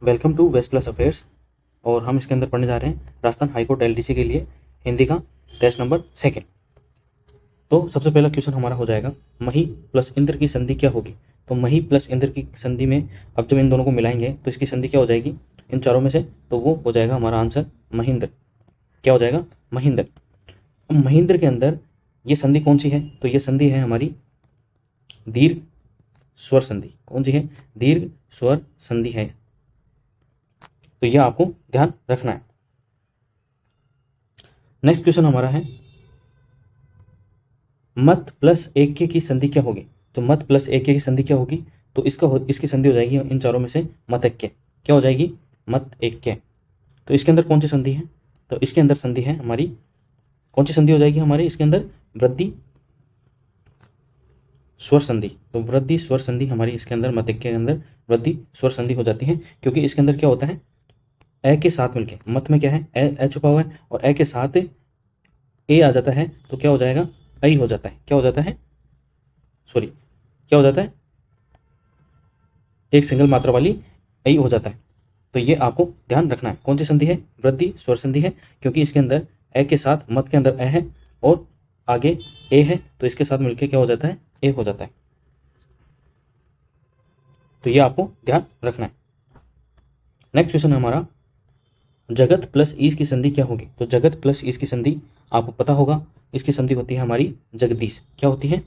Welcome to west class affairs. और हम इसके अंदर पढ़ने जा रहे हैं राजस्थान हाईकोर्ट एलडीसी के लिए हिंदी का टेस्ट नंबर 2। तो सबसे पहला क्वेश्चन हमारा हो जाएगा, मही प्लस इंद्र की संधि क्या होगी। तो मही प्लस इंद्र की संधि में अब जब इन दोनों को मिलाएंगे तो इसकी संधि क्या हो जाएगी इन चारों में से, तो वो हो जाएगा हमारा आंसर महेंद्र। क्या हो जाएगा? महेंद्र। अब महेंद्र के अंदर ये संधि कौन सी है? तो ये संधि है हमारी दीर्घ स्वर संधि। कौन सी है? दीर्घ स्वर संधि है। तो यह आपको ध्यान रखना है। नेक्स्ट क्वेश्चन हमारा है, मत प्लस एक के की संधि क्या होगी। तो मत प्लस एक के की संधि क्या होगी? तो इसकी संधि हो जाएगी इन चारों में से मत एक के। क्या हो जाएगी? मत एक के। तो इसके अंदर कौन सी संधि है? तो इसके अंदर संधि है हमारी, कौन सी संधि हो जाएगी हमारी इसके अंदर? वृद्धि स्वर संधि। तो वृद्धि स्वर संधि हमारी इसके अंदर मत एक के अंदर वृद्धि स्वर संधि हो जाती है, क्योंकि इसके अंदर क्या होता है, ए के साथ मिलके, मत में क्या है, ए छुपा हुआ है और ए के साथ ए आ जाता है, तो क्या हो जाएगा? आई हो जाता है। क्या हो जाता है? सॉरी, क्या हो जाता है? एक सिंगल मात्रा वाली आई हो जाता है। तो ये आपको ध्यान रखना है। कौन सी संधि है? वृद्धि स्वर संधि है, क्योंकि इसके अंदर ए के साथ, मत के अंदर ए है और आगे ए है, तो इसके साथ मिलके क्या हो जाता है? ए हो जाता है। तो ये आपको ध्यान रखना है। नेक्स्ट क्वेश्चन है हमारा, जगत प्लस ईस की संधि क्या होगी। तो जगत प्लस ईस की संधि आपको पता होगा, इसकी संधि होती है हमारी जगदीश। क्या होती है?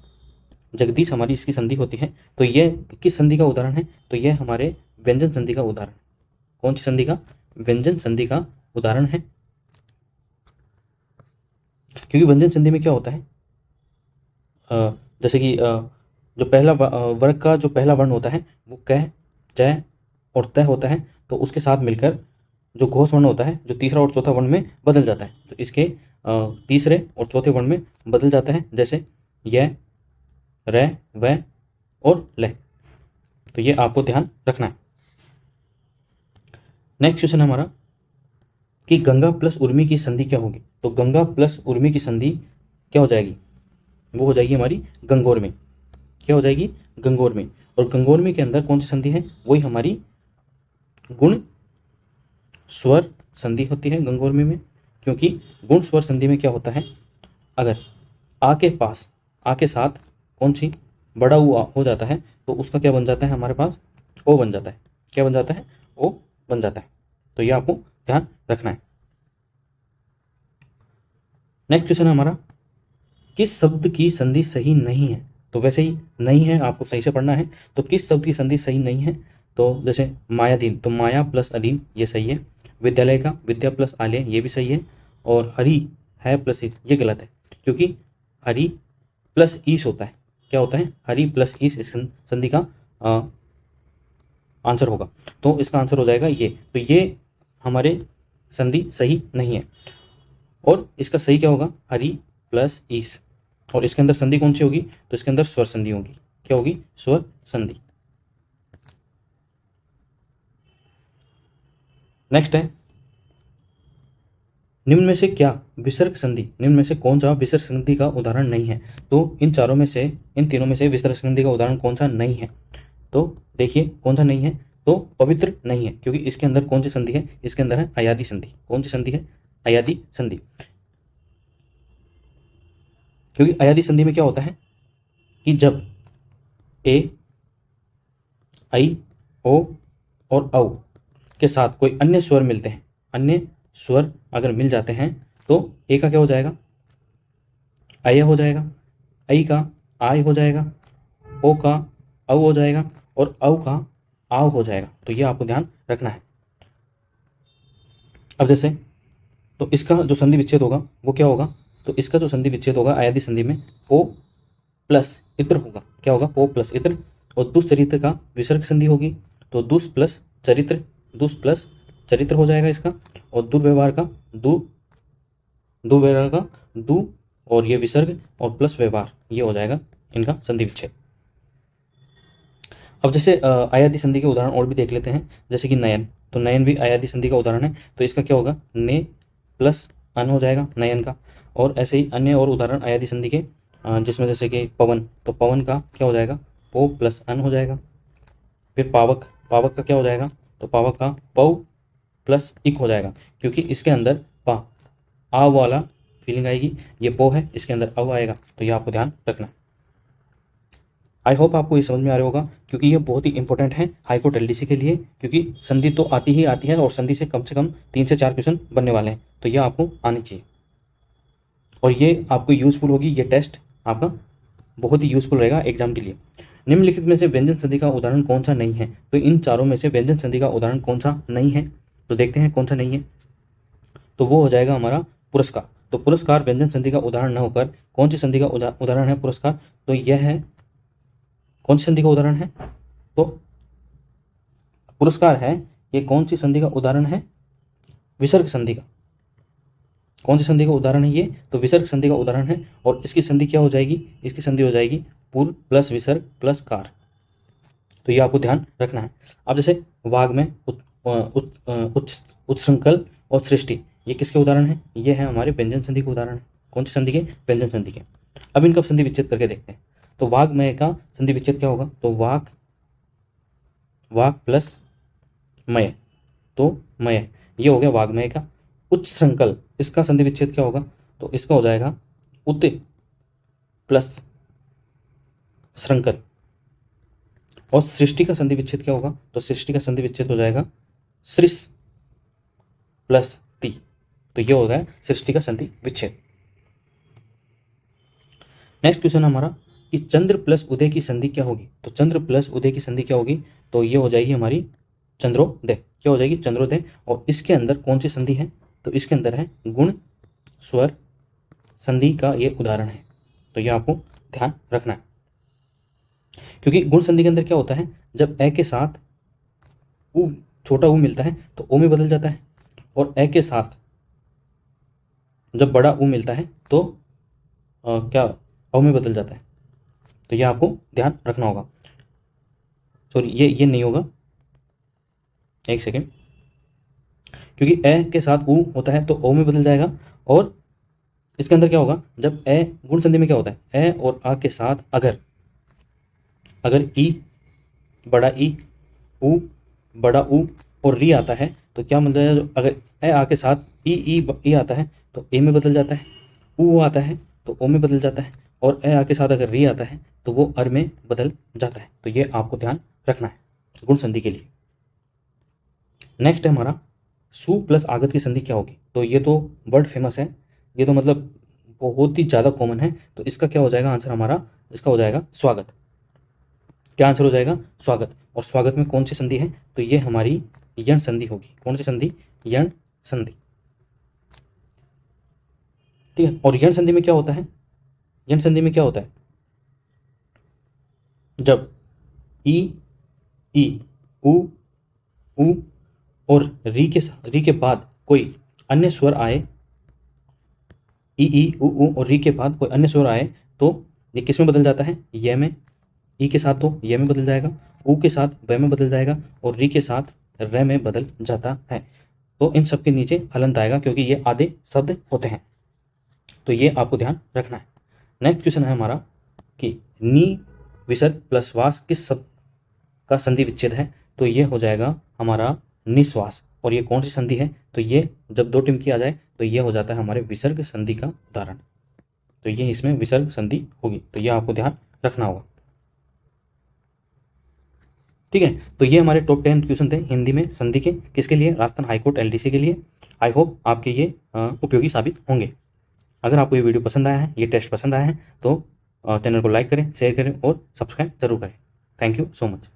जगदीश हमारी इसकी संधि होती है। तो यह किस संधि का उदाहरण है? तो यह हमारे व्यंजन संधि का उदाहरण। कौन सी संधि का? व्यंजन संधि का उदाहरण है। क्योंकि व्यंजन संधि में क्या होता है, जैसे कि जो पहला वर्ग का जो पहला वर्ण होता है वो क, च और त होता है, तो उसके साथ मिलकर जो घोष वर्ण होता है, जो तीसरा और चौथा वर्ण में बदल जाता है, तो इसके तीसरे और चौथे वर्ण में बदल जाता है, जैसे य, र, व और ल। तो ये आपको ध्यान रखना है। नेक्स्ट क्वेश्चन है हमारा कि गंगा प्लस उर्मी की संधि क्या होगी। तो गंगा प्लस उर्मी की संधि क्या हो जाएगी? वो हो जाएगी हमारी गंगोर में। क्या हो जाएगी? गंगोर में। और गंगोर में के अंदर कौन सी संधि है? वही हमारी गुण स्वर संधि होती है गंगोर में, क्योंकि गुण स्वर संधि में क्या होता है, अगर आ के पास, आ के साथ कौन सी बड़ा ऊ हो जाता है, तो उसका क्या बन जाता है हमारे पास? ओ बन जाता है। क्या बन जाता है? ओ बन जाता है। तो ये आपको ध्यान रखना है। नेक्स्ट क्वेश्चन है हमारा, किस शब्द की संधि सही नहीं है। तो वैसे ही नहीं है, आपको सही से पढ़ना है। तो किस शब्द की संधि सही नहीं है? तो जैसे मायाधीन, तो माया प्लस अधीन ये सही है। विद्यालय का विद्या प्लस आलय ये भी सही है। और हरि है प्लस ईस ये गलत है, क्योंकि हरि प्लस ईस होता है। क्या होता है? हरि प्लस ईस इस संधि का आंसर होगा। तो इसका आंसर हो जाएगा ये। तो ये हमारे संधि सही नहीं है। और इसका सही क्या होगा? हरि प्लस ईस। और इसके अंदर संधि कौन सी होगी? तो इसके अंदर स्वर संधि होगी। क्या होगी? स्वर संधि। नेक्स्ट है, निम्न में से क्या विसर्ग संधि, निम्न में से कौन सा विसर्ग संधि का उदाहरण नहीं है। तो इन चारों में से, इन तीनों में से विसर्ग संधि का उदाहरण कौन सा नहीं है? तो देखिए कौन सा नहीं है, तो पवित्र नहीं है, क्योंकि इसके अंदर कौन सी संधि है? इसके अंदर है अयादि संधि। कौन सी संधि है? अयादि संधि। क्योंकि अयादि संधि में क्या होता है कि जब ए, आई, ओ और औ के साथ कोई अन्य स्वर मिलते हैं, अन्य स्वर अगर मिल जाते हैं, तो ए का क्या हो जाएगा? अय हो जाएगा, आई का आय हो जाएगा, ओ का औ हो जाएगा और औ का आव हो जाएगा। तो ये आपको ध्यान रखना है। अब जैसे, तो इसका जो संधि विच्छेद होगा वो क्या होगा? तो इसका जो संधि विच्छेद होगा अयादि संधि में, ओ प्लस इत्र होगा। क्या होगा? ओ प्लस इत्र। और दुष्चरित्र का विसर्ग संधि होगी, तो दुष् प्लस चरित्र, दुष् प्लस चरित्र हो जाएगा इसका। और दुर्व्यवहार का दु, दुर्व्यवहार का दु, और ये विसर्ग और प्लस व्यवहार, ये हो जाएगा इनका संधि विच्छेद। अब जैसे अयादि संधि के उदाहरण और भी देख लेते हैं, जैसे कि नयन। तो नयन भी अयादि संधि का उदाहरण है, तो इसका क्या होगा? ने प्लस अन हो जाएगा नयन का। और ऐसे ही अन्य और उदाहरण अयादि संधि के, जिसमें जैसे कि पवन, तो पवन का क्या हो जाएगा? पो प्लस अन हो जाएगा। फिर पावक, पावक का क्या हो जाएगा? तो पावा का पौ प्लस इक हो जाएगा, क्योंकि इसके अंदर पा आ वाला फीलिंग आएगी, ये पो है, इसके अंदर अव आएगा, तो ये आपको ध्यान रखना। आई होप आपको ये समझ में आ रहा होगा, क्योंकि ये बहुत ही इंपॉर्टेंट है हाई कोर्ट एलडीसी के लिए, क्योंकि संधि तो आती ही आती है और संधि से कम 3 से 4 क्वेश्चन बनने वाले हैं, तो ये आपको आनी चाहिए और ये आपको यूजफुल होगी। ये टेस्ट आपका बहुत ही यूजफुल रहेगा एग्जाम के लिए। निम्नलिखित में से व्यंजन संधि का उदाहरण कौन सा नहीं है? तो इन चारों में से व्यंजन संधि का उदाहरण कौन सा नहीं है, तो देखते हैं कौन सा नहीं है। तो वो हो जाएगा हमारा पुरस्कार। तो पुरस्कार व्यंजन संधि का उदाहरण न होकर कौन सी संधि का उदाहरण है पुरस्कार? तो यह है कौन सी संधि का उदाहरण है? तो पुरस्कार है, ये कौन सी संधि का उदाहरण है? विसर्ग संधि का। कौन सी संधि का उदाहरण है ये? तो विसर्ग संधि का उदाहरण है। और इसकी संधि क्या हो जाएगी? इसकी संधि हो जाएगी पूर्व प्लस विसर्ग प्लस कार। तो ये आपको ध्यान रखना है। अब जैसे वाग में उत्सृंखल और सृष्टि, ये किसके उदाहरण है? ये है हमारे व्यंजन संधि के उदाहरण है। कौन सी संधि के? व्यंजन संधि के। अब इनका संधि विच्छेद करके देखते हैं। तो वाग्मय का संधि विच्छेद क्या होगा? तो वाक प्लस मय, तो मय, ये हो गया वाग्मय का। उत्सृंखल, इसका संधि विच्छेद क्या होगा? तो इसका हो जाएगा उत प्लस श्रृंखल। और सृष्टि का संधि विच्छेद क्या होगा? तो सृष्टि का संधि विच्छेद हो जाएगा सृस प्लस ती। तो ये हो गया सृष्टि का संधि विच्छेद। नेक्स्ट क्वेश्चन हमारा कि चंद्र प्लस उदय की संधि क्या होगी? तो चंद्र प्लस उदय की संधि क्या होगी? तो ये हो जाएगी हमारी चंद्रोदय। क्या हो जाएगी? चंद्रोदय। और इसके अंदर कौन सी संधि है? तो इसके अंदर है गुण स्वर संधि का ये उदाहरण है। तो ये आपको ध्यान रखना है, क्योंकि गुण संधि के अंदर क्या होता है? जब ए के साथ उ, छोटा ऊ मिलता है तो ओ में बदल जाता है, और ए के साथ जब बड़ा ऊ मिलता है तो क्या अ में बदल जाता है। तो ये आपको ध्यान रखना होगा। सॉरी, ये नहीं होगा, एक सेकेंड, क्योंकि ए के साथ ऊ होता है तो ओ में बदल जाएगा। और इसके अंदर क्या होगा? जब ए गुण संधि में क्या होता है? ए और आ के साथ अगर ई बड़ा ई, ऊ बड़ा ऊ और री आता है तो क्या मिल जाएगा? अगर ए आ के साथ ई आता है तो ए में बदल जाता है, ऊ आता है तो ओ में बदल जाता है, और ए आ के साथ अगर री आता है तो वो अर में बदल जाता है। तो ये आपको ध्यान रखना है गुण संधि के लिए। नेक्स्ट है हमारा सु प्लस आगत की संधि क्या होगी? तो ये तो वर्ड फेमस है, ये तो मतलब बहुत ही ज़्यादा कॉमन है। तो इसका क्या हो जाएगा आंसर हमारा? इसका हो जाएगा स्वागत। क्या आंसर हो जाएगा? स्वागत। और स्वागत में कौन सी संधि है? तो ये हमारी यण संधि होगी। कौन सी संधि? यण संधि। ठीक है। और यण संधि में क्या होता है? यण संधि में क्या होता है? जब ई उ और री के बाद कोई अन्य स्वर आए, ई उ और री के बाद कोई अन्य स्वर आए तो ये किस में बदल जाता है? ये में। ई के साथ तो ये में बदल जाएगा, ऊ के साथ व में बदल जाएगा, और री के साथ र में बदल जाता है। तो इन सब के नीचे हलंत आएगा, क्योंकि ये आधे शब्द होते हैं। तो ये आपको ध्यान रखना है। नेक्स्ट क्वेश्चन है हमारा कि नी विसर्ग प्लस वास किस शब्द का संधि विच्छेद है? तो ये हो जाएगा हमारा निश्वास। और ये कौन सी संधि है? तो ये जब दो टिम की आ जाए तो ये हो जाता है हमारे विसर्ग संधि का उदाहरण। तो ये इसमें विसर्ग संधि होगी। तो ये आपको ध्यान रखना होगा। ठीक है। तो ये हमारे टॉप 10 क्वेश्चन थे हिंदी में संधि के। किसके लिए? राजस्थान हाईकोर्ट एलडीसी के लिए। आई होप आपके ये उपयोगी साबित होंगे। अगर आपको ये वीडियो पसंद आया है, ये टेस्ट पसंद आया है, तो चैनल को लाइक करें, शेयर करें और सब्सक्राइब जरूर करें। Thank you so much.